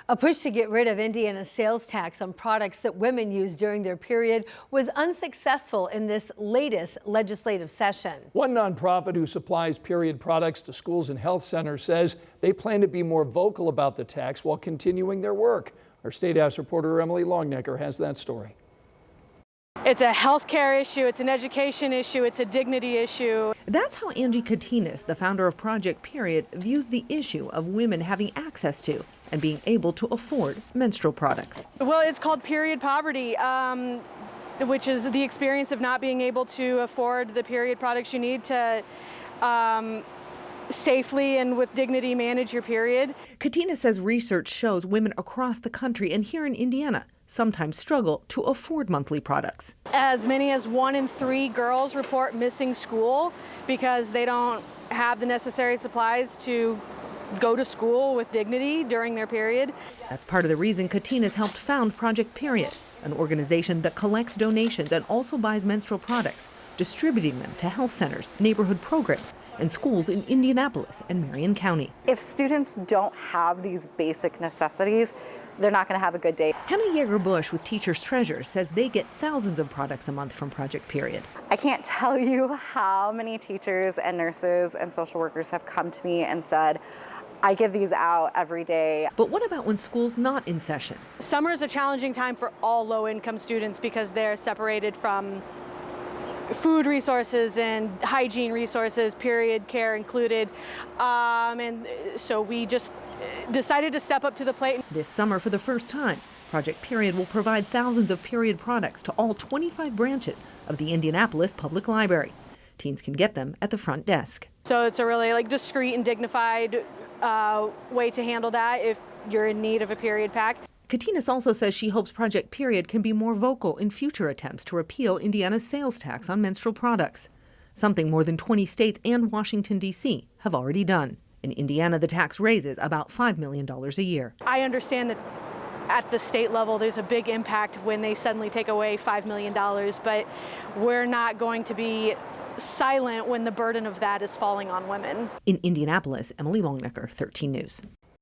A push to get rid of Indiana's sales tax on products that women use during their period was unsuccessful in this latest legislative session. One nonprofit who supplies period products to schools and health centers says they plan to be more vocal about the tax while continuing their work. Our Statehouse reporter Emily Longnecker has that story. It's a healthcare issue, it's an education issue, it's a dignity issue. That's how Angie Katinas, the founder of Project Period, views the issue of women having access to and being able to afford menstrual products. Well, it's called period poverty, which is the experience of not being able to afford the period products you need to safely and with dignity manage your period. Katinas says research shows women across the country and here in Indiana sometimes struggle to afford monthly products. As many as 1 in 3 girls report missing school because they don't have the necessary supplies to go to school with dignity during their period. That's part of the reason Katinas helped found Project Period, an organization that collects donations and also buys menstrual products, distributing them to health centers, neighborhood programs, and schools in Indianapolis and Marion County. If students don't have these basic necessities, they're not going to have a good day. Hannah Yaeger-Busch with Teachers Treasure says they get thousands of products a month from Project Period. I can't tell you how many teachers and nurses and social workers have come to me and said, I give these out every day. But what about when school's not in session? Summer is a challenging time for all low-income students because they're separated from food resources and hygiene resources, period care included. And so we just decided to step up to the plate. This summer, for the first time, Project Period will provide thousands of period products to all 25 branches of the Indianapolis Public Library. Teens can get them at the front desk. So it's a really discreet and dignified way to handle that if you're in need of a period pack. Katinas also says she hopes Project Period can be more vocal in future attempts to repeal Indiana's sales tax on menstrual products, something more than 20 states and Washington, D.C. have already done. In Indiana, the tax raises about $5 million a year. I understand that at the state level, there's a big impact when they suddenly take away $5 million, but we're not going to be silent when the burden of that is falling on women. In Indianapolis, Emily Longnecker, 13 News.